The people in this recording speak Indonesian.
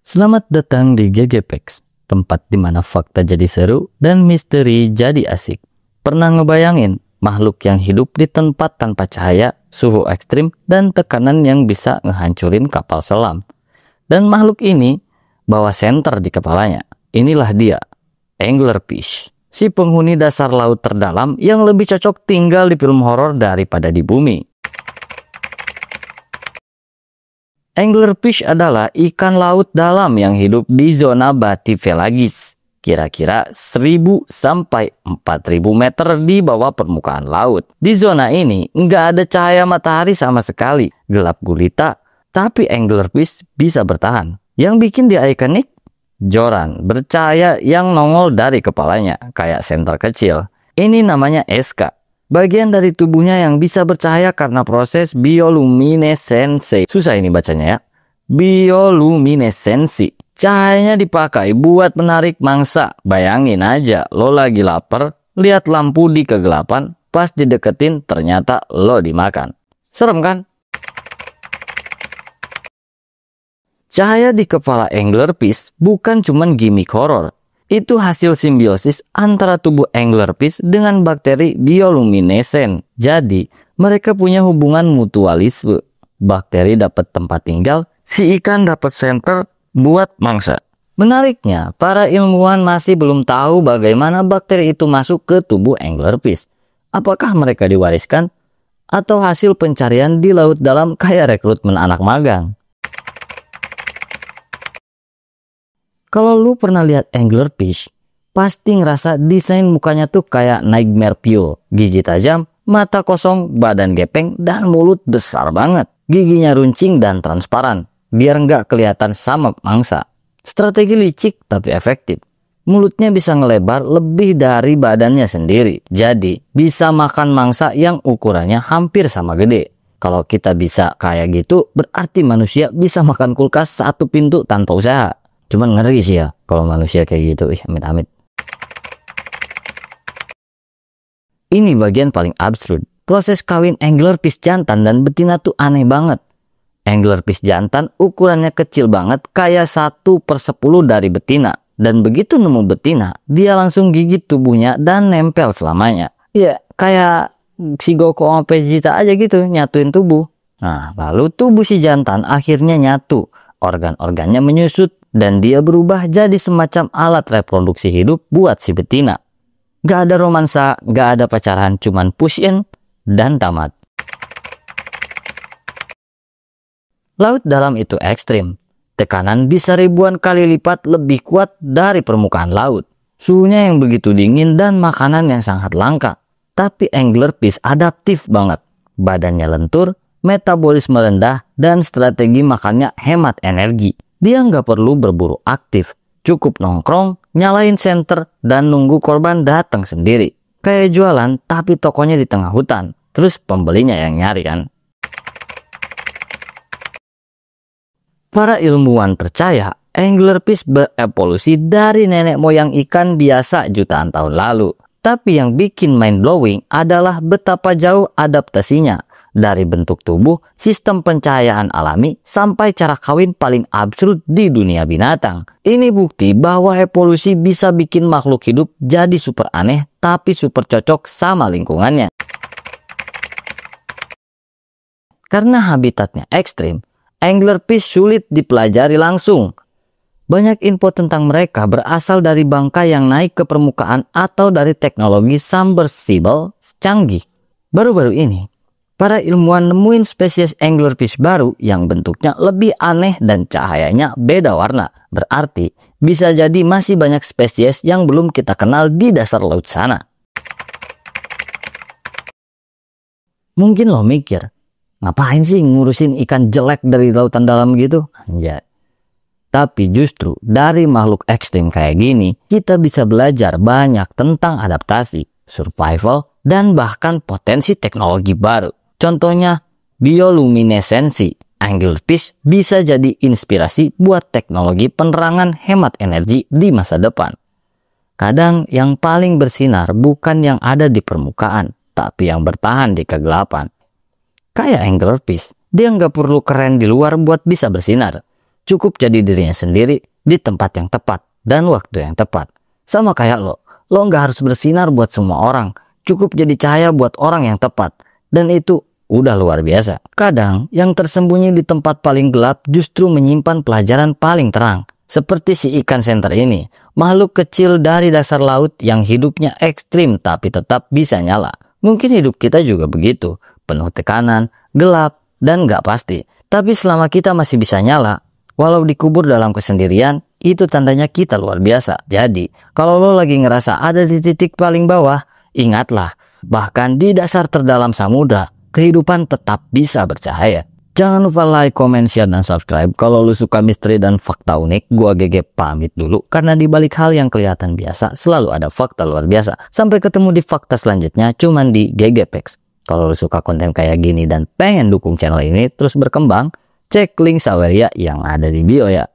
Selamat datang di GGPEX, tempat di mana fakta jadi seru dan misteri jadi asik. Pernah ngebayangin makhluk yang hidup di tempat tanpa cahaya, suhu ekstrim, dan tekanan yang bisa ngehancurin kapal selam? Dan makhluk ini bawa senter di kepalanya. Inilah dia, anglerfish, si penghuni dasar laut terdalam yang lebih cocok tinggal di film horor daripada di bumi. Anglerfish adalah ikan laut dalam yang hidup di zona bathypelagis, kira-kira 1000 sampai 4000 meter di bawah permukaan laut. Di zona ini nggak ada cahaya matahari sama sekali, gelap gulita, tapi anglerfish bisa bertahan. Yang bikin dia ikonik, joran bercahaya yang nongol dari kepalanya, kayak senter kecil. Ini namanya SK. Bagian dari tubuhnya yang bisa bercahaya karena proses bioluminesensi. Susah ini bacanya ya. Bioluminesensi. Cahayanya dipakai buat menarik mangsa. Bayangin aja, lo lagi lapar, lihat lampu di kegelapan, pas dideketin ternyata lo dimakan. Serem kan? Cahaya di kepala anglerfish bukan cuman gimmick horor. Itu hasil simbiosis antara tubuh anglerfish dengan bakteri bioluminescent. Jadi, mereka punya hubungan mutualisme. Bakteri dapat tempat tinggal, si ikan dapat senter buat mangsa. Menariknya, para ilmuwan masih belum tahu bagaimana bakteri itu masuk ke tubuh anglerfish. Apakah mereka diwariskan atau hasil pencarian di laut dalam kayak rekrutmen anak magang? Kalau lu pernah lihat anglerfish, pasti ngerasa desain mukanya tuh kayak nightmare fuel. Gigi tajam, mata kosong, badan gepeng, dan mulut besar banget. Giginya runcing dan transparan, biar nggak kelihatan sama mangsa. Strategi licik tapi efektif. Mulutnya bisa ngelebar lebih dari badannya sendiri. Jadi, bisa makan mangsa yang ukurannya hampir sama gede. Kalau kita bisa kayak gitu, berarti manusia bisa makan kulkas satu pintu tanpa usaha. Cuman ngeri sih ya kalau manusia kayak gitu, amit-amit. Ini bagian paling absurd. Proses kawin anglerfish jantan dan betina tuh aneh banget. Anglerfish jantan ukurannya kecil banget, kayak 1/10 dari betina. Dan begitu nemu betina, dia langsung gigit tubuhnya dan nempel selamanya. Ya kayak si Goku sama Vegeta aja gitu, nyatuin tubuh. Nah, lalu tubuh si jantan akhirnya nyatu. Organ-organnya menyusut. Dan dia berubah jadi semacam alat reproduksi hidup buat si betina. Gak ada romansa, gak ada pacaran, cuman push in dan tamat. Laut dalam itu ekstrim. Tekanan bisa ribuan kali lipat lebih kuat dari permukaan laut. Suhunya yang begitu dingin dan makanan yang sangat langka. Tapi anglerfish adaptif banget. Badannya lentur, metabolisme rendah, dan strategi makannya hemat energi. Dia nggak perlu berburu aktif, cukup nongkrong, nyalain senter, dan nunggu korban datang sendiri. Kayak jualan, tapi tokonya di tengah hutan, terus pembelinya yang nyari kan. Para ilmuwan percaya, anglerfish berevolusi dari nenek moyang ikan biasa jutaan tahun lalu. Tapi yang bikin mind-blowing adalah betapa jauh adaptasinya. Dari bentuk tubuh, sistem pencahayaan alami, sampai cara kawin paling absurd di dunia binatang. Ini bukti bahwa evolusi bisa bikin makhluk hidup jadi super aneh, tapi super cocok sama lingkungannya. Karena habitatnya ekstrim, anglerfish sulit dipelajari langsung. Banyak info tentang mereka berasal dari bangkai yang naik ke permukaan atau dari teknologi submersible canggih. Baru-baru ini, para ilmuwan nemuin spesies anglerfish baru yang bentuknya lebih aneh dan cahayanya beda warna. Berarti bisa jadi masih banyak spesies yang belum kita kenal di dasar laut sana. Mungkin lo mikir, ngapain sih ngurusin ikan jelek dari lautan dalam gitu? Anjay. Tapi justru dari makhluk ekstrim kayak gini, kita bisa belajar banyak tentang adaptasi, survival, dan bahkan potensi teknologi baru. Contohnya, bioluminesensi. Anglerfish bisa jadi inspirasi buat teknologi penerangan hemat energi di masa depan. Kadang yang paling bersinar bukan yang ada di permukaan, tapi yang bertahan di kegelapan. Kayak anglerfish, dia nggak perlu keren di luar buat bisa bersinar. cukup jadi dirinya sendiri di tempat yang tepat dan waktu yang tepat. Sama kayak lo nggak harus bersinar buat semua orang, cukup jadi cahaya buat orang yang tepat. Dan itu udah luar biasa. Kadang yang tersembunyi di tempat paling gelap justru menyimpan pelajaran paling terang. Seperti si ikan senter ini, makhluk kecil dari dasar laut yang hidupnya ekstrim tapi tetap bisa nyala. Mungkin hidup kita juga begitu, penuh tekanan, gelap, dan gak pasti. Tapi selama kita masih bisa nyala, walau dikubur dalam kesendirian, itu tandanya kita luar biasa. Jadi, kalau lo lagi ngerasa ada di titik paling bawah, ingatlah, bahkan di dasar terdalam samudra, kehidupan tetap bisa bercahaya. Jangan lupa like, comment, share, dan subscribe. Kalau lu suka misteri dan fakta unik, gua GG pamit dulu. Karena di balik hal yang kelihatan biasa, selalu ada fakta luar biasa. Sampai ketemu di fakta selanjutnya, cuman di GGPEX. Kalau lu suka konten kayak gini dan pengen dukung channel ini terus berkembang, cek link Saweria yang ada di bio ya.